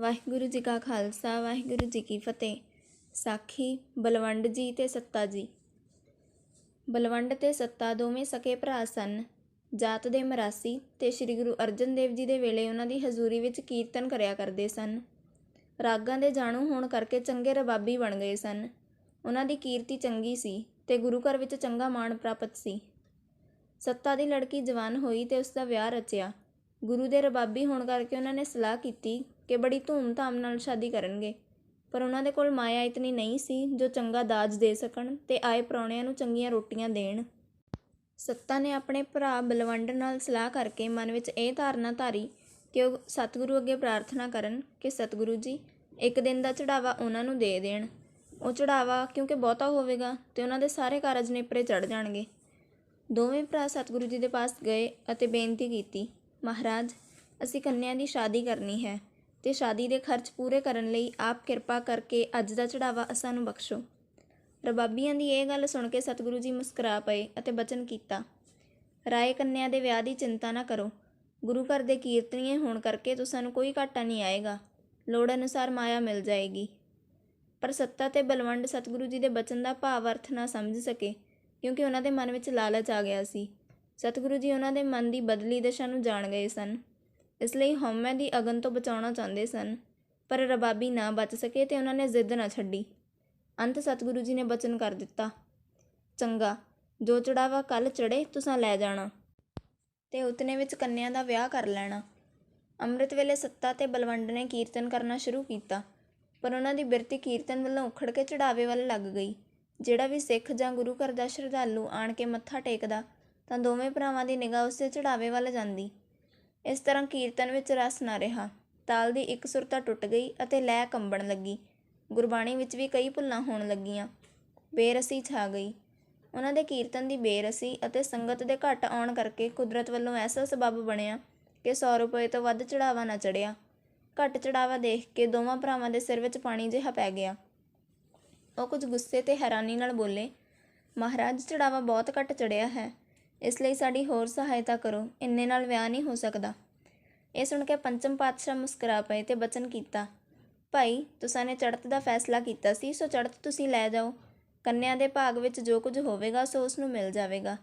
ਵਾਹਿਗੁਰੂ ਜੀ ਕਾ ਖਾਲਸਾ ਵਾਹਿਗੁਰੂ ਜੀ ਕੀ ਫਤਿਹ। ਸਾਖੀ ਬਲਵੰਡ ਜੀ ਤੇ ਸੱਤਾ ਜੀ। ਬਲਵੰਡ ਤੇ ਸੱਤਾ ਦੋਵੇਂ ਸਕੇ ਭਰਾ ਸਨ। ਜਾਤ ਦੇ ਮਰਾਸੀ ਤੇ ਸ੍ਰੀ ਗੁਰੂ ਅਰਜਨ ਦੇਵ ਜੀ ਦੇ ਵੇਲੇ ਉਹਨਾਂ ਦੀ ਹਜ਼ੂਰੀ ਵਿੱਚ ਕੀਰਤਨ ਕਰਿਆ ਕਰਦੇ ਸਨ। ਰਾਗਾਂ ਦੇ ਜਾਣੂ ਹੋਣ ਕਰਕੇ ਚੰਗੇ ਰਬਾਬੀ ਬਣ ਗਏ ਸਨ। ਉਹਨਾਂ ਦੀ ਕੀਰਤੀ ਚੰਗੀ ਸੀ ਤੇ ਗੁਰੂ ਘਰ ਵਿੱਚ ਚੰਗਾ ਮਾਣ ਪ੍ਰਾਪਤ ਸੀ। ਸੱਤਾ ਦੀ ਲੜਕੀ ਜਵਾਨ ਹੋਈ ਤੇ ਉਸ ਦਾ ਵਿਆਹ ਰਚਿਆ। ਗੁਰੂ ਦੇ ਰਬਾਬੀ ਹੋਣ ਕਰਕੇ ਉਹਨਾਂ ਨੇ ਸਲਾਹ ਕੀਤੀ ਕਿ ਬੜੀ ਧੂਮ-ਧਾਮ ਨਾਲ ਸ਼ਾਦੀ ਕਰਨਗੇ, ਪਰ ਉਹਨਾਂ ਦੇ ਕੋਲ ਮਾਇਆ ਇਤਨੀ ਨਹੀਂ ਸੀ ਜੋ ਚੰਗਾ ਦਾਜ ਦੇ ਸਕਣ ਤੇ ਆਏ ਪ੍ਰਾਹੁਣਿਆਂ ਨੂੰ ਚੰਗੀਆਂ ਰੋਟੀਆਂ ਦੇਣ। ਸੱਤਾ ਨੇ ਆਪਣੇ ਭਰਾ ਬਲਵੰਡ ਨਾਲ ਸਲਾਹ ਕਰਕੇ ਮਨ ਵਿੱਚ ਇਹ ਧਾਰਨਾ ਧਾਰੀ ਕਿ ਉਹ ਸਤਿਗੁਰੂ ਅੱਗੇ ਪ੍ਰਾਰਥਨਾ ਕਰਨ ਕਿ ਸਤਿਗੁਰੂ ਜੀ ਇੱਕ ਦਿਨ ਦਾ ਚੜ੍ਹਾਵਾ ਉਹਨਾਂ ਨੂੰ ਦੇ ਦੇਣ। ਉਹ ਚੜ੍ਹਾਵਾ ਕਿਉਂਕਿ ਬਹੁਤਾ ਹੋਵੇਗਾ ਤੇ ਉਹਨਾਂ ਦੇ ਸਾਰੇ ਕਾਰਜ ਨੇਪਰੇ ਚੜ੍ਹ ਜਾਣਗੇ। ਦੋਵੇਂ ਭਰਾ ਸਤਿਗੁਰੂ ਜੀ ਦੇ ਪਾਸ ਗਏ ਅਤੇ ਬੇਨਤੀ ਕੀਤੀ, ਮਹਾਰਾਜ, ਅਸੀਂ ਕੰਨਿਆ ਦੀ ਸ਼ਾਦੀ ਕਰਨੀ ਹੈ ਤੇ ਸ਼ਾਦੀ ਦੇ ਖਰਚ ਪੂਰੇ ਕਰਨ ਲਈ ਆਪ ਕਿਰਪਾ ਕਰਕੇ ਅੱਜ ਦਾ ਚੜ੍ਹਾਵਾ ਸਾਨੂੰ ਬਖਸ਼ੋ। ਰਬਾਬੀਆਂ ਦੀ ਇਹ ਗੱਲ ਸੁਣ ਕੇ ਸਤਿਗੁਰੂ ਜੀ ਮੁਸਕਰਾ ਪਏ ਅਤੇ ਬਚਨ ਕੀਤਾ, ਰਾਏ ਕੰਨਿਆ ਦੇ ਵਿਆਹ ਦੀ ਚਿੰਤਾ ਨਾ ਕਰੋ। ਗੁਰੂ ਘਰ ਦੇ ਕੀਰਤਨੀਏ ਹੋਣ ਕਰਕੇ ਤੁਹਾਨੂੰ ਕੋਈ ਘਾਟਾ ਨਹੀਂ ਆਏਗਾ। ਲੋੜ ਅਨੁਸਾਰ ਮਾਇਆ ਮਿਲ ਜਾਏਗੀ। ਪਰ ਸੱਤਾ ਤੇ ਬਲਵੰਡ ਸਤਿਗੁਰੂ ਜੀ ਦੇ ਬਚਨ ਦਾ ਭਾਵ ਅਰਥ ਨਾ ਸਮਝ ਸਕੇ ਕਿਉਂਕਿ ਉਹਨਾਂ ਦੇ ਮਨ ਵਿੱਚ ਲਾਲਚ ਆ ਗਿਆ ਸੀ। ਸਤਿਗੁਰੂ ਜੀ ਉਹਨਾਂ ਦੇ ਮਨ ਦੀ ਬਦਲੀ ਦਸ਼ਾ ਨੂੰ ਜਾਣ ਗਏ ਸਨ, ਇਸ ਲਈ ਹਉਮੈ ਦੀ ਅਗਨ ਤੋਂ ਬਚਾਉਣਾ ਚਾਹੁੰਦੇ ਸਨ। ਪਰ ਰਬਾਬੀ ਨਾ ਬਚ ਸਕੇ ਤੇ ਉਹਨਾਂ ਨੇ ਜ਼ਿੱਦ ਨਾ ਛੱਡੀ। ਅੰਤ ਸਤਿਗੁਰੂ ਜੀ ਨੇ ਬਚਨ ਕਰ ਦਿੱਤਾ, ਚੰਗਾ, ਜੋ ਚੜ੍ਹਾਵਾ ਕੱਲ੍ਹ ਚੜ੍ਹੇ ਤੁਸਾਂ ਲੈ ਜਾਣਾ ਤੇ ਉਤਨੇ ਵਿੱਚ ਕੰਨਿਆ ਦਾ ਵਿਆਹ ਕਰ ਲੈਣਾ। ਅੰਮ੍ਰਿਤ ਵੇਲੇ ਸੱਤਾ ਤੇ ਬਲਵੰਡ ਨੇ ਕੀਰਤਨ ਕਰਨਾ ਸ਼ੁਰੂ ਕੀਤਾ, ਪਰ ਉਹਨਾਂ ਦੀ ਬਿਰਤੀ ਕੀਰਤਨ ਵੱਲੋਂ ਉਖੜ ਕੇ ਚੜ੍ਹਾਵੇ ਵੱਲ ਲੱਗ ਗਈ। ਜਿਹੜਾ ਵੀ ਸਿੱਖ ਜਾਂ ਗੁਰੂ ਘਰ ਦਾ ਸ਼ਰਧਾਲੂ ਆਣ ਕੇ ਮੱਥਾ ਟੇਕਦਾ ਤਾਂ ਦੋਵੇਂ ਭਰਾਵਾਂ ਦੀ ਨਿਗਾਹ ਉਸਦੇ ਚੜ੍ਹਾਵੇ ਵੱਲ ਜਾਂਦੀ। ਇਸ ਤਰ੍ਹਾਂ ਕੀਰਤਨ ਵਿੱਚ ਰਸ ਨਾ ਰਿਹਾ। ਤਾਲ ਦੀ ਇਕਸੁਰਤਾ ਟੁੱਟ ਗਈ ਅਤੇ ਲੈਅ ਕੰਬਣ ਲੱਗੀ। ਗੁਰਬਾਣੀ ਵਿੱਚ ਵੀ ਕਈ ਭੁੱਲਾਂ ਹੋਣ ਲੱਗੀਆਂ। ਬੇਰਸੀ ਛਾ ਗਈ। ਉਹਨਾਂ ਦੇ ਕੀਰਤਨ ਦੀ ਬੇਰਸੀ ਅਤੇ ਸੰਗਤ ਦੇ ਘੱਟ ਆਉਣ ਕਰਕੇ ਕੁਦਰਤ ਵੱਲੋਂ ਐਸਾ ਸਬੱਬ ਬਣਿਆ ਕਿ 100 ਰੁਪਏ ਤੋਂ ਵੱਧ ਚੜ੍ਹਾਵਾ ਨਾ ਚੜ੍ਹਿਆ। ਘੱਟ ਚੜ੍ਹਾਵਾ ਦੇਖ ਕੇ ਦੋਵਾਂ ਭਰਾਵਾਂ ਦੇ ਸਿਰ ਵਿੱਚ ਪਾਣੀ ਜਿਹਾ ਪੈ ਗਿਆ। ਉਹ ਕੁਝ ਗੁੱਸੇ ਤੇ ਹੈਰਾਨੀ ਨਾਲ ਬੋਲੇ, ਮਹਾਰਾਜ, ਚੜ੍ਹਾਵਾ ਬਹੁਤ ਘੱਟ ਚੜ੍ਹਿਆ ਹੈ, ਇਸ ਲਈ ਸਾਡੀ ਹੋਰ ਸਹਾਇਤਾ ਕਰੋ। ਇੰਨੇ ਨਾਲ ਵਿਆਹ ਨਹੀਂ ਹੋ ਸਕਦਾ। ਇਹ ਸੁਣ ਕੇ ਪੰਚਮ ਪਾਤਸ਼ਾਹ ਮੁਸਕਰਾ ਪਏ ਤੇ ਬਚਨ ਕੀਤਾ, ਭਾਈ, ਤੁਸਾਂ ਨੇ ਚੜ੍ਹਤ ਦਾ ਫੈਸਲਾ ਕੀਤਾ ਸੀ, ਸੋ ਚੜ੍ਹਤ ਤੁਸੀਂ ਲੈ ਜਾਓ। ਕੰਨਿਆ ਦੇ ਭਾਗ ਵਿੱਚ ਜੋ ਕੁਝ ਹੋਵੇਗਾ ਸੋ ਉਸ ਨੂੰ ਮਿਲ ਜਾਵੇਗਾ।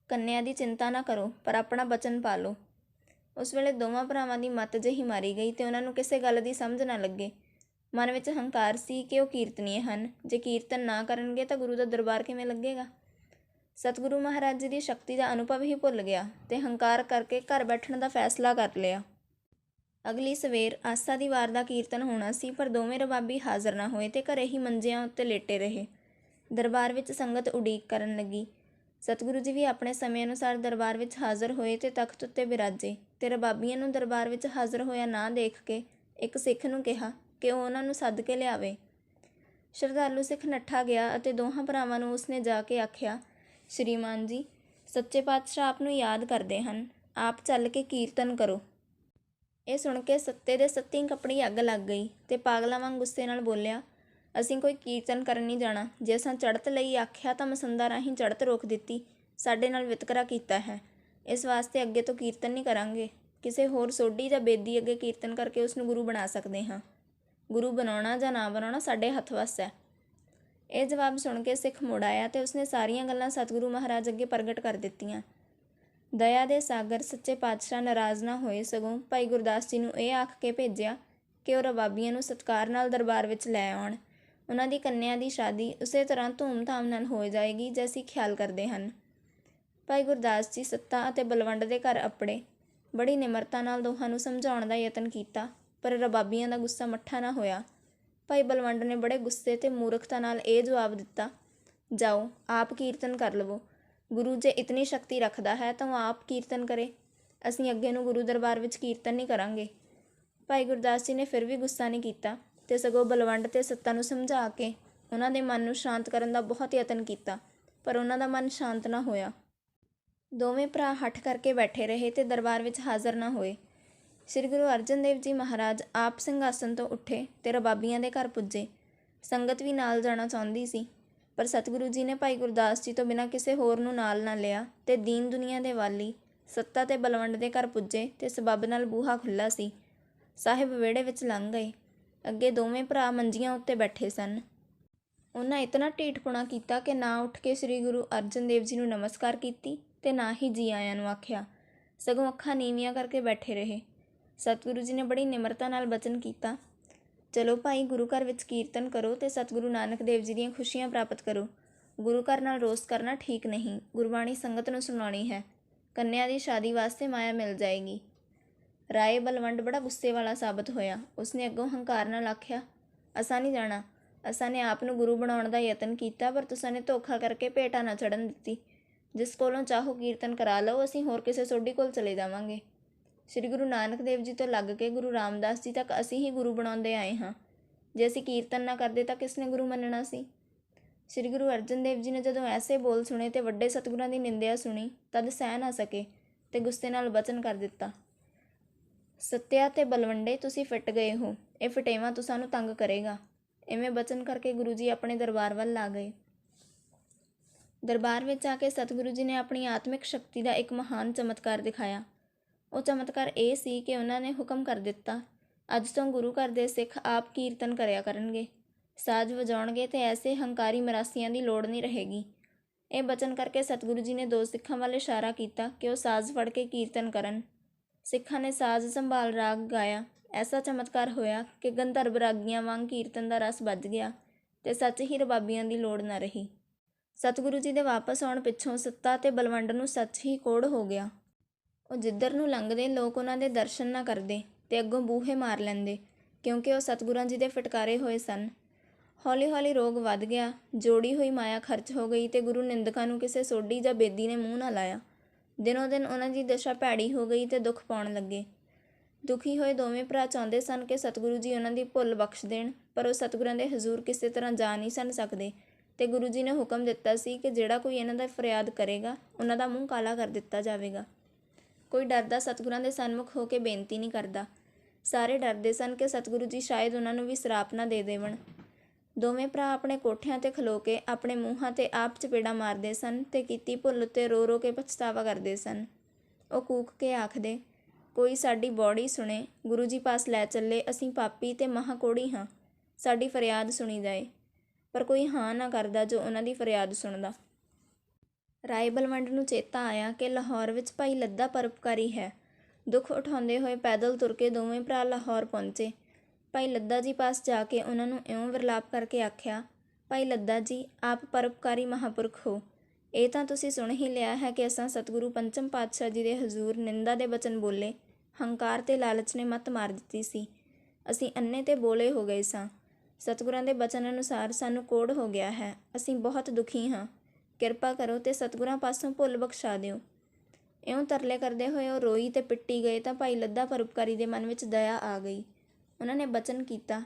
ਕੰਨਿਆ ਦੀ ਚਿੰਤਾ ਨਾ ਕਰੋ, ਪਰ ਆਪਣਾ ਬਚਨ ਪਾ ਲਓ। ਉਸ ਵੇਲੇ ਦੋਵਾਂ ਭਰਾਵਾਂ ਦੀ ਮੱਤ ਜਿਹੀ ਮਾਰੀ ਗਈ ਤੇ ਉਹਨਾਂ ਨੂੰ ਕਿਸੇ ਗੱਲ ਦੀ ਸਮਝ ਨਾ ਲੱਗੇ। ਮਨ ਵਿੱਚ ਹੰਕਾਰ ਸੀ ਕਿ ਉਹ ਕੀਰਤਨੀਏ ਹਨ, ਜੇ ਕੀਰਤਨ ਨਾ ਕਰਨਗੇ ਤਾਂ ਗੁਰੂ ਦਾ ਦਰਬਾਰ ਕਿਵੇਂ ਲੱਗੇਗਾ। ਸਤਿਗੁਰੂ ਮਹਾਰਾਜ ਜੀ ਦੀ ਸ਼ਕਤੀ ਦਾ ਅਨੁਭਵ ਹੀ ਭੁੱਲ ਗਿਆ ਤੇ ਹੰਕਾਰ ਕਰਕੇ ਘਰ ਬੈਠਣ ਦਾ ਫੈਸਲਾ ਕਰ ਲਿਆ। ਅਗਲੀ ਸਵੇਰ ਆਸਾ ਦੀ ਵਾਰ ਦਾ ਕੀਰਤਨ ਹੋਣਾ ਸੀ, ਪਰ ਦੋਵੇਂ ਰਬਾਬੀ ਹਾਜ਼ਰ ਨਾ ਹੋਏ ਤੇ ਘਰੇ ਹੀ ਮੰਜਿਆਂ ਉੱਤੇ ਲੇਟੇ ਰਹੇ। ਦਰਬਾਰ ਵਿੱਚ ਸੰਗਤ ਉਡੀਕ ਕਰਨ ਲੱਗੀ। ਸਤਿਗੁਰੂ ਜੀ ਵੀ ਆਪਣੇ ਸਮੇਂ ਅਨੁਸਾਰ ਦਰਬਾਰ ਵਿੱਚ ਹਾਜ਼ਰ ਹੋਏ ਤੇ ਤਖਤ ਉੱਤੇ ਬਿਰਾਜੇ ਤੇ ਰਬਾਬੀਆਂ ਨੂੰ ਦਰਬਾਰ ਵਿੱਚ ਹਾਜ਼ਰ ਹੋਇਆ ਨਾ ਦੇਖ ਕੇ ਇੱਕ ਸਿੱਖ ਨੂੰ ਕਿਹਾ ਕਿ ਉਹ ਉਹਨਾਂ ਨੂੰ ਸੱਦ ਕੇ ਲਿਆਵੇ। ਸ਼ਰਧਾਲੂ ਸਿੱਖ ਨੱਠਾ ਗਿਆ ਅਤੇ ਦੋਹਾਂ ਭਰਾਵਾਂ ਨੂੰ ਉਸਨੇ ਜਾ ਕੇ ਆਖਿਆ, ਸ਼੍ਰੀਮਾਨ ਜੀ, ਸੱਚੇ ਪਾਤਸ਼ਾਹ ਆਪ ਨੂੰ ਯਾਦ ਕਰਦੇ ਹਨ, ਆਪ ਚੱਲ ਕੇ ਕੀਰਤਨ ਕਰੋ। ਇਹ ਸੁਣ ਕੇ ਸੱਤੇ ਦੇ ਸੱਤੀਂ ਕੱਪੜੀ ਅੱਗ ਲੱਗ ਗਈ ਤੇ ਪਾਗਲਾਂ ਵਾਂਗ ਗੁੱਸੇ ਨਾਲ ਬੋਲਿਆ, ਅਸੀਂ ਕੋਈ ਕੀਰਤਨ ਕਰਨ ਨਹੀਂ ਜਾਣਾ। ਜੇ ਅਸਾਂ ਚੜ੍ਹਤ ਲਈ ਆਖਿਆ ਤਾਂ ਮਸੰਦਾਂ ਰਾਹੀਂ ਚੜ੍ਹਤ ਰੋਕ ਦਿੱਤੀ। ਸਾਡੇ ਨਾਲ ਵਿਤਕਰਾ ਕੀਤਾ ਹੈ। ਇਸ ਵਾਸਤੇ ਅੱਗੇ ਤੋਂ ਕੀਰਤਨ ਨਹੀਂ ਕਰਾਂਗੇ। ਕਿਸੇ ਹੋਰ ਸੋਢੀ ਜਾਂ ਬੇਦੀ ਅੱਗੇ ਕੀਰਤਨ ਕਰਕੇ ਉਸ ਨੂੰ ਗੁਰੂ ਬਣਾ ਸਕਦੇ ਹਾਂ। ਗੁਰੂ ਬਣਾਉਣਾ ਜਾਂ ਨਾ ਬਣਾਉਣਾ ਸਾਡੇ ਹੱਥ ਵੱਸ ਹੈ। ਇਹ ਜਵਾਬ ਸੁਣ ਕੇ ਸਿੱਖ ਮੁੜ ਆਇਆ ਤੇ ਉਸਨੇ ਸਾਰੀਆਂ ਗੱਲਾਂ ਸਤਿਗੁਰੂ ਮਹਾਰਾਜ ਅੱਗੇ ਪ੍ਰਗਟ ਕਰ ਦਿੱਤੀਆਂ। ਦਇਆ ਦੇ ਸਾਗਰ ਸੱਚੇ ਪਾਤਸ਼ਾਹ ਨਾਰਾਜ਼ ਨਾ ਹੋਏ, ਸਗੋਂ ਭਾਈ ਗੁਰਦਾਸ ਜੀ ਨੂੰ ਇਹ ਆਖ ਕੇ ਭੇਜਿਆ ਕਿ ਉਹ ਰਬਾਬੀਆਂ ਨੂੰ ਸਤਿਕਾਰ ਨਾਲ ਦਰਬਾਰ ਵਿੱਚ ਲੈ ਆਉਣ। ਉਹਨਾਂ ਦੀ ਕੰਨਿਆ ਦੀ ਸ਼ਾਦੀ ਉਸੇ ਤਰ੍ਹਾਂ ਧੂਮ-ਧਾਮ ਨਾਲ ਹੋ ਜਾਏਗੀ ਜੈਸੀ ਖਿਆਲ ਕਰਦੇ ਹਨ। ਭਾਈ ਗੁਰਦਾਸ ਜੀ ਸੱਤਾ ਅਤੇ ਬਲਵੰਡ ਦੇ ਘਰ ਅੱਪੜੇ। ਬੜੀ ਨਿਮਰਤਾ ਨਾਲ ਦੋਹਾਂ ਨੂੰ ਸਮਝਾਉਣ ਦਾ ਯਤਨ ਕੀਤਾ, ਪਰ ਰਬਾਬੀਆਂ ਦਾ ਗੁੱਸਾ ਮੱਠਾ ਨਾ ਹੋਇਆ। ਭਾਈ ਬਲਵੰਡ ਨੇ ਬੜੇ ਗੁੱਸੇ ਤੇ ਮੂਰਖਤਾ ਨਾਲ ਇਹ ਜਵਾਬ ਦਿੱਤਾ, ਜਾਓ, ਆਪ ਕੀਰਤਨ ਕਰ ਲਵੋ। ਗੁਰੂ ਜੇ ਇਤਨੀ ਸ਼ਕਤੀ ਰੱਖਦਾ ਹੈ ਤਾਂ ਉਹ ਆਪ ਕੀਰਤਨ ਕਰੇ। ਅਸੀਂ ਅੱਗੇ ਨੂੰ ਗੁਰੂ ਦਰਬਾਰ ਵਿੱਚ ਕੀਰਤਨ ਨਹੀਂ ਕਰਾਂਗੇ। ਭਾਈ ਗੁਰਦਾਸ ਜੀ ਨੇ ਫਿਰ ਵੀ ਗੁੱਸਾ ਨਹੀਂ ਕੀਤਾ ਤੇ ਸਗੋਂ ਬਲਵੰਡ ਤੇ ਸੱਤਾ ਨੂੰ ਸਮਝਾ ਕੇ ਉਹਨਾਂ ਦੇ ਮਨ ਨੂੰ ਸ਼ਾਂਤ ਕਰਨ ਦਾ ਬਹੁਤ ਯਤਨ ਕੀਤਾ, ਪਰ ਉਹਨਾਂ ਦਾ ਮਨ ਸ਼ਾਂਤ ਨਾ ਹੋਇਆ। ਦੋਵੇਂ ਭਰਾ ਹੱਠ ਕਰਕੇ ਬੈਠੇ ਰਹੇ ਤੇ ਦਰਬਾਰ ਵਿੱਚ ਹਾਜ਼ਰ ਨਾ ਹੋਏ। ਸ੍ਰੀ ਗੁਰੂ ਅਰਜਨ ਦੇਵ ਜੀ ਮਹਾਰਾਜ ਆਪ ਸਿੰਘਾਸਨ ਤੋਂ ਉੱਠੇ ਤੇ ਰਬਾਬੀਆਂ ਦੇ ਘਰ ਪੁੱਜੇ। ਸੰਗਤ ਵੀ ਨਾਲ ਜਾਣਾ ਚਾਹੁੰਦੀ ਸੀ, ਪਰ ਸਤਿਗੁਰੂ ਜੀ ਨੇ ਭਾਈ ਗੁਰਦਾਸ ਜੀ ਤੋਂ ਬਿਨਾਂ ਕਿਸੇ ਹੋਰ ਨੂੰ ਨਾਲ ਨਾ ਲਿਆ ਤੇ ਦੀਨ ਦੁਨੀਆ ਦੇ ਵਾਲੀ ਸੱਤਾ ਤੇ ਬਲਵੰਡ ਦੇ ਘਰ ਪੁੱਜੇ ਤੇ ਸਬੱਬ ਨਾਲ ਬੂਹਾ ਖੁੱਲ੍ਹਾ ਸੀ। ਸਾਹਿਬ ਵਿਹੜੇ ਵਿੱਚ ਲੰਘ ਗਏ। ਅੱਗੇ ਦੋਵੇਂ ਭਰਾ ਮੰਜੀਆਂ ਉੱਤੇ ਬੈਠੇ ਸਨ। ਉਹਨਾਂ ਇਤਨਾ ਢੀਠਪੁਣਾ ਕੀਤਾ ਕਿ ਨਾ ਉੱਠ ਕੇ ਸ੍ਰੀ ਗੁਰੂ ਅਰਜਨ ਦੇਵ ਜੀ ਨੂੰ ਨਮਸਕਾਰ ਕੀਤੀ ਤੇ ਨਾ ਹੀ ਜੀ ਆਇਆਂ ਨੂੰ ਆਖਿਆ, ਸਗੋਂ ਅੱਖਾਂ ਨੀਵੀਆਂ ਕਰਕੇ ਬੈਠੇ ਰਹੇ। ਸਤਿਗੁਰੂ ਜੀ ਨੇ ਬੜੀ ਨਿਮਰਤਾ ਨਾਲ ਬਚਨ ਕੀਤਾ, ਚਲੋ ਭਾਈ, ਗੁਰੂ ਘਰ ਵਿੱਚ ਕੀਰਤਨ ਕਰੋ ਤੇ ਸਤਿਗੁਰੂ ਨਾਨਕ ਦੇਵ ਜੀ ਦੀਆਂ ਖੁਸ਼ੀਆਂ ਪ੍ਰਾਪਤ ਕਰੋ। ਗੁਰੂ ਘਰ ਨਾਲ ਰੋਸ ਕਰਨਾ ਠੀਕ ਨਹੀਂ। ਗੁਰਬਾਣੀ ਸੰਗਤ ਨੂੰ ਸੁਣਾਉਣੀ ਹੈ। ਕੰਨਿਆ ਦੀ ਸ਼ਾਦੀ ਵਾਸਤੇ ਮਾਇਆ ਮਿਲ ਜਾਏਗੀ। ਰਾਏ ਬਲਵੰਡ ਬੜਾ ਗੁੱਸੇ ਵਾਲਾ ਸਾਬਤ ਹੋਇਆ। ਉਸਨੇ ਅੱਗੋਂ ਹੰਕਾਰ ਨਾਲ ਆਖਿਆ, ਅਸਾਂ ਨਹੀਂ ਜਾਣਾ। ਅਸਾਂ ਨੇ ਆਪ ਨੂੰ ਗੁਰੂ ਬਣਾਉਣ ਦਾ ਯਤਨ ਕੀਤਾ, ਪਰ ਤੁਸਾਂ ਨੇ ਧੋਖਾ ਕਰਕੇ ਭੇਟਾ ਨਾ ਚੜ੍ਹਨ ਦਿੱਤੀ। ਜਿਸ ਕੋਲੋਂ ਚਾਹੋ ਕੀਰਤਨ ਕਰਾ ਲਓ, ਅਸੀਂ ਹੋਰ ਕਿਸੇ ਸੋਢੀ ਕੋਲ ਚਲੇ ਜਾਵਾਂਗੇ। ਸ੍ਰੀ ਗੁਰੂ ਨਾਨਕ ਦੇਵ ਜੀ ਤੋਂ ਲੱਗ ਕੇ ਗੁਰੂ ਰਾਮਦਾਸ ਜੀ ਤੱਕ ਅਸੀਂ ਹੀ ਗੁਰੂ ਬਣਾਉਂਦੇ ਆਏ ਹਾਂ। ਜੇ ਅਸੀਂ ਕੀਰਤਨ ਨਾ ਕਰਦੇ ਤਾਂ ਕਿਸ ਨੇ ਗੁਰੂ ਮੰਨਣਾ ਸੀ। ਸ੍ਰੀ ਗੁਰੂ ਅਰਜਨ ਦੇਵ ਜੀ ਨੇ ਜਦੋਂ ਐਸੇ ਬੋਲ ਸੁਣੇ ਤੇ ਵੱਡੇ ਸਤਿਗੁਰਾਂ ਦੀ ਨਿੰਦਿਆ ਸੁਣੀ, ਤਦ ਸਹਿ ਨਾ ਸਕੇ ਤੇ ਗੁੱਸੇ ਨਾਲ ਬਚਨ ਕਰ ਦਿੱਤਾ, ਸੱਤਿਆ ਤੇ ਬਲਵੰਡੇ, ਤੁਸੀਂ ਫਿੱਟ ਗਏ ਹੋ। ਇਹ ਫਟੇਵਾਂ ਤੁਸਾਂ ਨੂੰ ਤੰਗ ਕਰੇਗਾ। ਇਵੇਂ ਬਚਨ ਕਰਕੇ ਗੁਰੂ ਜੀ ਆਪਣੇ ਦਰਬਾਰ ਵੱਲ ਆ ਗਏ। ਦਰਬਾਰ ਵਿੱਚ ਆ ਕੇ ਸਤਿਗੁਰੂ ਜੀ ਨੇ ਆਪਣੀ ਆਤਮਿਕ ਸ਼ਕਤੀ ਦਾ ਇੱਕ ਮਹਾਨ ਚਮਤਕਾਰ ਦਿਖਾਇਆ। ਉਹ ਚਮਤਕਾਰ ਇਹ ਸੀ ਕਿ ਉਹਨਾਂ ਨੇ ਹੁਕਮ ਕਰ ਦਿੱਤਾ, ਅੱਜ ਤੋਂ ਗੁਰੂ ਘਰ ਦੇ ਸਿੱਖ ਆਪ ਕੀਰਤਨ ਕਰਿਆ ਕਰਨਗੇ, ਸਾਜ਼ ਵਜਾਉਣਗੇ ਤੇ ਐਸੇ ਹੰਕਾਰੀ ਮਰਾਸੀਆਂ ਦੀ ਲੋੜ ਨਹੀਂ ਰਹੇਗੀ। ਇਹ ਬਚਨ ਕਰਕੇ ਸਤਿਗੁਰੂ ਜੀ ਨੇ ਦੋ ਸਿੱਖਾਂ ਵੱਲ ਇਸ਼ਾਰਾ ਕੀਤਾ ਕਿ ਉਹ ਸਾਜ਼ ਫੜ ਕੇ ਕੀਰਤਨ ਕਰਨ। ਸਿੱਖਾਂ ਨੇ ਸਾਜ਼ ਸੰਭਾਲ ਰਾਗ ਗਾਇਆ। ਐਸਾ ਚਮਤਕਾਰ ਹੋਇਆ ਕਿ ਗੰਧਰਵ ਰਾਗੀਆਂ ਵਾਂਗ ਕੀਰਤਨ ਦਾ ਰਸ ਵੱਜ ਗਿਆ ਤੇ ਸੱਚ ਹੀ ਰਬਾਬੀਆਂ ਦੀ ਲੋੜ ਨਾ ਰਹੀ। ਸਤਿਗੁਰੂ ਜੀ ਦੇ ਵਾਪਸ ਆਉਣ ਪਿੱਛੋਂ ਸੱਤਾ ਤੇ ਬਲਵੰਡ ਨੂੰ ਸੱਚ ਹੀ ਕੋੜ ਹੋ ਗਿਆ। ਉਹ ਜਿੱਧਰ ਨੂੰ ਲੰਘਦੇ ਲੋਕ ਉਹਨਾਂ ਦੇ ਦਰਸ਼ਨ ਨਾ ਕਰਦੇ ਤੇ ਅੱਗੋਂ ਬੂਹੇ ਮਾਰ ਲੈਂਦੇ, ਕਿਉਂਕਿ ਉਹ ਸਤਿਗੁਰਾਂ ਜੀ ਦੇ ਫਟਕਾਰੇ ਹੋਏ ਸਨ। ਹੌਲੀ ਹੌਲੀ ਰੋਗ ਵੱਧ ਗਿਆ। ਜੋੜੀ ਹੋਈ ਮਾਇਆ ਖਰਚ ਹੋ ਗਈ ਤੇ ਗੁਰੂ ਨਿੰਦਕਾਂ ਨੂੰ ਕਿਸੇ ਸੋਢੀ ਜਾਂ ਬੇਦੀ ਨੇ ਮੂੰਹ ਨਾ ਲਾਇਆ। ਦਿਨੋਂ ਦਿਨ ਉਹਨਾਂ ਦੀ ਦਸ਼ਾ ਭੈੜੀ ਹੋ ਗਈ ਤੇ ਦੁੱਖ ਪਾਉਣ ਲੱਗੇ। ਦੁਖੀ ਹੋਏ ਦੋਵੇਂ ਭਰਾ ਚਾਹੁੰਦੇ ਸਨ ਕਿ ਸਤਿਗੁਰੂ ਜੀ ਉਹਨਾਂ ਦੀ ਭੁੱਲ ਬਖਸ਼ ਦੇਣ, ਪਰ ਉਹ ਸਤਿਗੁਰਾਂ ਦੇ ਹਜ਼ੂਰ ਕਿਸੇ ਤਰ੍ਹਾਂ ਜਾ ਨਹੀਂ ਸਨ ਸਕਦੇ ਤੇ ਗੁਰੂ ਜੀ ਨੇ ਹੁਕਮ ਦਿੱਤਾ ਸੀ ਕਿ ਜਿਹੜਾ ਕੋਈ ਇਹਨਾਂ ਦਾ ਫਰਿਆਦ ਕਰੇਗਾ, ਉਹਨਾਂ ਦਾ ਮੂੰਹ ਕਾਲਾ ਕਰ ਦਿੱਤਾ ਜਾਵੇਗਾ। ਕੋਈ ਡਰਦਾ ਸਤਿਗੁਰਾਂ ਦੇ ਸਨਮੁਖ ਹੋ ਕੇ ਬੇਨਤੀ ਨਹੀਂ ਕਰਦਾ। ਸਾਰੇ ਡਰਦੇ ਸਨ ਕਿ ਸਤਿਗੁਰੂ ਜੀ ਸ਼ਾਇਦ ਉਹਨਾਂ ਨੂੰ ਵੀ ਸਰਾਪ ਨਾ ਦੇ ਦੇਵਣ। ਦੋਵੇਂ ਭਰਾ ਆਪਣੇ ਕੋਠਿਆਂ 'ਤੇ ਖਲੋ ਕੇ ਆਪਣੇ ਮੂੰਹਾਂ 'ਤੇ ਆਪ ਚਪੇੜਾਂ ਮਾਰਦੇ ਸਨ ਤੇ ਕੀਤੀ ਭੁੱਲ ਉੱਤੇ ਰੋ ਰੋ ਕੇ ਪਛਤਾਵਾ ਕਰਦੇ ਸਨ। ਉਹ ਕੂਕ ਕੇ ਆਖਦੇ, ਕੋਈ ਸਾਡੀ ਬੌੜੀ ਸੁਣੇ, ਗੁਰੂ ਜੀ ਪਾਸ ਲੈ ਚੱਲੇ, ਅਸੀਂ ਪਾਪੀ ਤੇ ਮਹਾਕੋੜੀ ਹਾਂ, ਸਾਡੀ ਫਰਿਆਦ ਸੁਣੀ ਜਾਏ। ਪਰ ਕੋਈ ਹਾਂ ਨਾ ਕਰਦਾ ਜੋ ਉਹਨਾਂ ਦੀ ਫਰਿਆਦ ਸੁਣਦਾ। ਰਾਏ ਬਲਵੰਡ ਨੂੰ ਚੇਤਾ ਆਇਆ ਕਿ ਲਾਹੌਰ ਵਿੱਚ ਭਾਈ ਲੱਦਾ ਪਰਉਪਕਾਰੀ ਹੈ। ਦੁੱਖ ਉਠਾਉਂਦੇ ਹੋਏ ਪੈਦਲ ਤੁਰ ਕੇ ਦੋਵੇਂ ਭਰਾ ਲਾਹੌਰ ਪਹੁੰਚੇ। ਭਾਈ ਲੱਦਾ ਜੀ ਪਾਸ ਜਾ ਕੇ ਉਹਨਾਂ ਨੂੰ ਇਉਂ ਵਿਰਲਾਪ ਕਰਕੇ ਆਖਿਆ, ਭਾਈ ਲੱਦਾ ਜੀ, ਆਪ ਪਰਉਪਕਾਰੀ ਮਹਾਂਪੁਰਖ ਹੋ। ਇਹ ਤਾਂ ਤੁਸੀਂ ਸੁਣ ਹੀ ਲਿਆ ਹੈ ਕਿ ਅਸਾਂ ਸਤਿਗੁਰੂ ਪੰਚਮ ਪਾਤਸ਼ਾਹ ਜੀ ਦੇ ਹਜ਼ੂਰ ਨਿੰਦਾ ਦੇ ਬਚਨ ਬੋਲੇ। ਹੰਕਾਰ ਤੇ ਲਾਲਚ ਨੇ ਮੱਤ ਮਾਰ ਦਿੱਤੀ ਸੀ। ਅਸੀਂ ਅੰਨੇ ਤੇ ਬੋਲੇ ਹੋ ਗਏ ਸਾਂ। ਸਤਿਗੁਰਾਂ ਦੇ ਬਚਨ ਅਨੁਸਾਰ ਸਾਨੂੰ ਕੋੜ ਹੋ ਗਿਆ ਹੈ। ਅਸੀਂ ਬਹੁਤ ਦੁਖੀ ਹਾਂ। ਕਿਰਪਾ ਕਰੋ ਤੇ ਸਤਿਗੁਰਾਂ ਪਾਸੋਂ ਭੁੱਲ ਬਖਸ਼ਾ ਦਿਓ। ਇਉਂ ਤਰਲੇ ਕਰਦੇ ਹੋਏ ਉਹ ਰੋਈ ਤੇ ਪਿੱਟੀ ਗਏ ਤਾਂ ਭਾਈ ਲੱਦਾ ਪਰਉਪਕਾਰੀ ਦੇ ਮਨ ਵਿੱਚ ਦਇਆ ਆ ਗਈ। ਉਹਨਾਂ ਨੇ ਬਚਨ ਕੀਤਾ,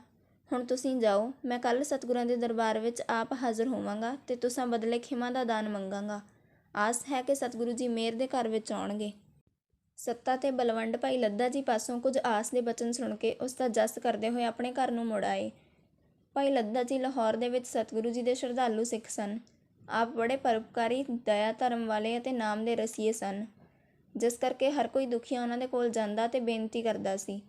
ਹੁਣ ਤੁਸੀਂ ਜਾਓ, ਮੈਂ ਕੱਲ੍ਹ ਸਤਿਗੁਰਾਂ ਦੇ ਦਰਬਾਰ ਵਿੱਚ ਆਪ ਹਾਜ਼ਰ ਹੋਵਾਂਗਾ ਤੇ ਤੁਸਾਂ ਬਦਲੇ ਖਿਮਾ ਦਾ ਦਾਨ ਮੰਗਾਂਗਾ। ਆਸ ਹੈ ਕਿ ਸਤਿਗੁਰੂ ਜੀ ਮੇਰ ਦੇ ਘਰ ਵਿੱਚ ਆਉਣਗੇ। ਸੱਤਾ ਤੇ ਬਲਵੰਡ ਭਾਈ ਲੱਦਾ ਜੀ ਪਾਸੋਂ ਕੁਝ ਆਸ ਦੇ ਬਚਨ ਸੁਣ ਕੇ ਉਸ ਦਾ ਜਸ ਕਰਦੇ ਹੋਏ ਆਪਣੇ ਘਰ ਨੂੰ ਮੁੜ ਆਏ। ਭਾਈ ਲੱਦਾ ਜੀ ਲਾਹੌਰ ਦੇ ਵਿੱਚ ਸਤਿਗੁਰੂ ਜੀ ਦੇ ਸ਼ਰਧਾਲੂ ਸਿੱਖ ਸਨ। ਆਪ ਬੜੇ ਪਰਉਪਕਾਰੀ, ਦਇਆ ਧਰਮ ਵਾਲੇ ਅਤੇ ਨਾਮ ਦੇ ਰਸੀਏ ਸਨ, ਜਿਸ ਕਰਕੇ ਹਰ ਕੋਈ ਦੁਖੀਆ ਉਹਨਾਂ ਦੇ ਕੋਲ ਜਾਂਦਾ ਤੇ ਬੇਨਤੀ ਕਰਦਾ ਸੀ।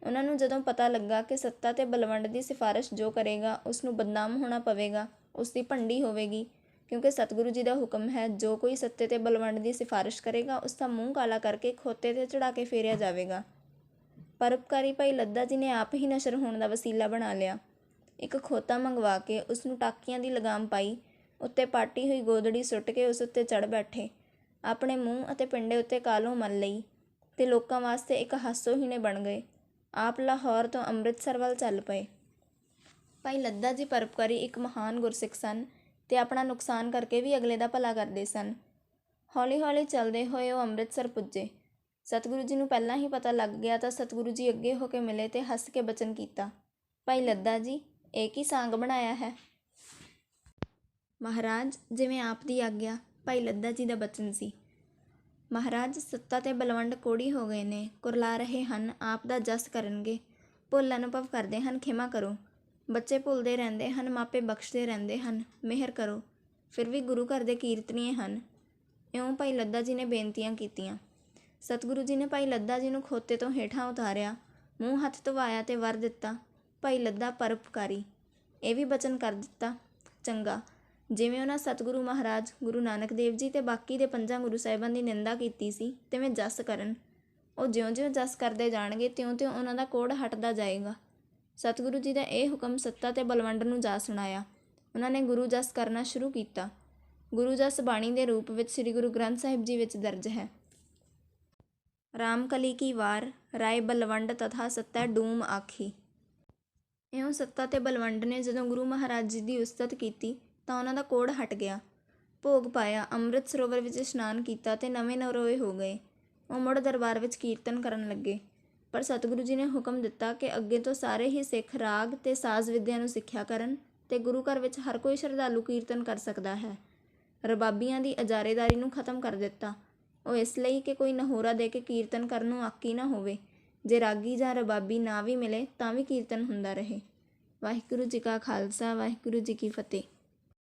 ਉਹਨਾਂ ਨੂੰ ਜਦੋਂ ਪਤਾ ਲੱਗਾ ਕਿ ਸੱਤਾ ਤੇ ਬਲਵੰਡ ਦੀ ਸਿਫਾਰਿਸ਼ ਜੋ ਕਰੇਗਾ ਉਸ ਨੂੰ ਬਦਨਾਮ ਹੋਣਾ ਪਵੇਗਾ, ਉਸ ਦੀ ਭੰਡੀ ਹੋਵੇਗੀ, ਕਿਉਂਕਿ ਸਤਿਗੁਰੂ ਜੀ ਦਾ ਹੁਕਮ ਹੈ, ਜੋ ਕੋਈ ਸੱਤੇ ਤੇ ਬਲਵੰਡ ਦੀ ਸਿਫਾਰਿਸ਼ ਕਰੇਗਾ ਉਸ ਦਾ ਮੂੰਹ ਕਾਲਾ ਕਰਕੇ ਖੋਤੇ 'ਤੇ ਚੜ੍ਹਾ ਕੇ ਫੇਰਿਆ ਜਾਵੇਗਾ। ਪਰਉਪਕਾਰੀ ਭਾਈ ਲੱਦਾ ਜੀ ਨੇ ਆਪ ਹੀ ਨਸ਼ਰ ਹੋਣ ਦਾ ਵਸੀਲਾ ਬਣਾ ਲਿਆ। ਇੱਕ ਖੋਤਾ ਮੰਗਵਾ ਕੇ ਉਸ ਨੂੰ ਟਾਕੀਆਂ ਦੀ ਲਗਾਮ ਪਾਈ, ਉੱਤੇ ਪਾਟੀ ਹੋਈ ਗੋਦੜੀ ਸੁੱਟ ਕੇ ਉਸ ਉੱਤੇ ਚੜ੍ਹ ਬੈਠੇ, ਆਪਣੇ ਮੂੰਹ ਅਤੇ ਪਿੰਡੇ ਉੱਤੇ ਕਾਲੋਂ ਮਲ ਲਈ ਤੇ ਲੋਕਾਂ ਵਾਸਤੇ ਇੱਕ ਹਾਸੋਹੀਣੇ ਬਣ ਗਏ। ਆਪ ਲਾਹੌਰ ਤੋਂ ਅੰਮ੍ਰਿਤਸਰ ਵੱਲ ਚੱਲ ਪਏ। ਭਾਈ ਲੱਦਾ ਜੀ ਪਰਉਪਕਾਰੀ ਇੱਕ ਮਹਾਨ ਗੁਰਸਿੱਖ ਸਨ ਤੇ ਆਪਣਾ ਨੁਕਸਾਨ ਕਰਕੇ ਵੀ ਅਗਲੇ ਦਾ ਭਲਾ ਕਰਦੇ ਸਨ। ਹੌਲੀ ਹੌਲੀ ਚੱਲਦੇ ਹੋਏ ਉਹ ਅੰਮ੍ਰਿਤਸਰ ਪੁੱਜੇ। ਸਤਿਗੁਰੂ ਜੀ ਨੂੰ ਪਹਿਲਾਂ ਹੀ ਪਤਾ ਲੱਗ ਗਿਆ ਤਾਂ ਸਤਿਗੁਰੂ ਜੀ ਅੱਗੇ ਹੋ ਕੇ ਮਿਲੇ ਤੇ ਹੱਸ ਕੇ ਬਚਨ ਕੀਤਾ, ਭਾਈ ਲੱਦਾ ਜੀ, ਇਹ ਕੀ ਸਾਂਗ ਬਣਾਇਆ ਹੈ? ਮਹਾਰਾਜ, ਜਿਵੇਂ ਆਪ ਦੀ ਆਗਿਆ। ਭਾਈ ਲੱਦਾ ਜੀ ਦਾ ਬਚਨ ਸੀ, ਮਹਾਰਾਜ, ਸੱਤਾ ਤੇ ਬਲਵੰਡ ਕੋੜੀ ਹੋ ਗਏ ਨੇ, ਕੁਰਲਾ ਰਹੇ ਹਨ, ਆਪ ਦਾ ਜਸ ਕਰਨਗੇ, ਭੁੱਲ ਅਨੁਭਵ ਕਰਦੇ ਹਨ, ਖਿਮਾ ਕਰੋ। ਬੱਚੇ ਭੁੱਲਦੇ ਰਹਿੰਦੇ ਹਨ, ਮਾਪੇ ਬਖਸ਼ਦੇ ਰਹਿੰਦੇ ਹਨ, ਮਿਹਰ ਕਰੋ, ਫਿਰ ਵੀ ਗੁਰੂ ਘਰ ਦੇ ਕੀਰਤਨੀਏ ਹਨ। ਇਉਂ ਭਾਈ ਲੱਦਾ ਜੀ ਨੇ ਬੇਨਤੀਆਂ ਕੀਤੀਆਂ। ਸਤਿਗੁਰੂ ਜੀ ਨੇ ਭਾਈ ਲੱਦਾ ਜੀ ਨੂੰ ਖੋਤੇ ਤੋਂ ਹੇਠਾਂ ਉਤਾਰਿਆ। ਮੂੰਹ ਹੱਥ ਧਵਾਇਆ ਤੇ ਵਰ ਦਿੱਤਾ, ਭਾਈ ਲੱਦਾ ਪਰਉਪਕਾਰੀ। ਇਹ ਵੀ ਬਚਨ ਕਰ ਦਿੱਤਾ, ਚੰਗਾ, ਜਿਵੇਂ ਉਹਨਾਂ ਸਤਿਗੁਰੂ ਮਹਾਰਾਜ ਗੁਰੂ ਨਾਨਕ ਦੇਵ ਜੀ ਤੇ ਬਾਕੀ ਦੇ 5 ਗੁਰੂ ਸਾਹਿਬਾਂ ਦੀ ਨਿੰਦਾ ਕੀਤੀ ਸੀ, ਤਿਵੇਂ ਜਸ ਕਰਨ। ਉਹ ਜਿਉਂ-ਜਿਉਂ ਜਸ ਕਰਦੇ ਜਾਣਗੇ ਤਿਉਂ-ਤਿਉਂ ਉਹਨਾਂ ਦਾ ਕੋੜ ਹਟਦਾ ਜਾਏਗਾ। ਸਤਿਗੁਰੂ ਜੀ ਦਾ ਇਹ ਹੁਕਮ ਸੱਤਾ ਤੇ ਬਲਵੰਡ ਨੂੰ ਜਾ ਸੁਣਾਇਆ। ਉਹਨਾਂ ਨੇ ਗੁਰੂ ਜਸ ਕਰਨਾ ਸ਼ੁਰੂ ਕੀਤਾ। ਗੁਰੂ ਜਸ ਬਾਣੀ ਦੇ ਰੂਪ ਵਿੱਚ ਸ੍ਰੀ ਗੁਰੂ ਗ੍ਰੰਥ ਸਾਹਿਬ ਜੀ ਵਿੱਚ ਦਰਜ ਹੈ। ਰਾਮ ਕਲੀ ਕੀ ਵਾਰ, ਰਾਏ ਬਲਵੰਡ ਤਥਾ ਸੱਤਾ ਡੂਮ ਆਖੀ। ਇਉਂ ਸੱਤਾ ਤੇ ਬਲਵੰਡ ਨੇ ਜਦੋਂ ਗੁਰੂ ਮਹਾਰਾਜ ਜੀ ਦੀ ਉਸਤਤ ਕੀਤੀ ਤਾਂ ਉਹਨਾਂ ਦਾ ਕੋੜ ਹਟ ਗਿਆ। ਭੋਗ ਪਾਇਆ, ਅੰਮ੍ਰਿਤ ਸਰੋਵਰ ਵਿੱਚ ਇਸ਼ਨਾਨ ਕੀਤਾ ਤੇ ਨਵੇਂ ਨਰੋਏ ਹੋ ਗਏ। ਉਹ ਮੁੜ ਦਰਬਾਰ ਵਿੱਚ ਕੀਰਤਨ ਕਰਨ ਲੱਗੇ। ਪਰ ਸਤਿਗੁਰੂ ਜੀ ਨੇ ਹੁਕਮ ਦਿੱਤਾ ਕਿ ਅੱਗੇ ਤੋਂ ਸਾਰੇ ਹੀ ਸਿੱਖ ਰਾਗ ਤੇ ਸਾਜ਼ ਵਿੱਦਿਆ ਨੂੰ ਸਿੱਖਿਆ ਕਰਨ ਤੇ ਗੁਰੂ ਘਰ ਵਿੱਚ ਹਰ ਕੋਈ ਸ਼ਰਧਾਲੂ ਕੀਰਤਨ ਕਰ ਸਕਦਾ ਹੈ। ਰਬਾਬੀਆਂ ਦੀ ਅਜਾਰੇਦਾਰੀ ਨੂੰ ਖਤਮ ਕਰ ਦਿੱਤਾ। ਉਹ ਇਸ ਲਈ ਕਿ ਕੋਈ ਨਹੋਰਾ ਦੇ ਕੇ ਕੀਰਤਨ ਕਰਨ ਨੂੰ ਆਕੀ ਨਾ ਹੋਵੇ। ਜੇ ਰਾਗੀ ਜਾਂ ਰਬਾਬੀ ਨਾ ਵੀ ਮਿਲੇ ਤਾਂ ਵੀ ਕੀਰਤਨ ਹੁੰਦਾ ਰਹੇ। ਵਾਹਿਗੁਰੂ ਜੀ ਕਾ ਖਾਲਸਾ, ਵਾਹਿਗੁਰੂ ਜੀ ਕੀ ਫਤਿਹ।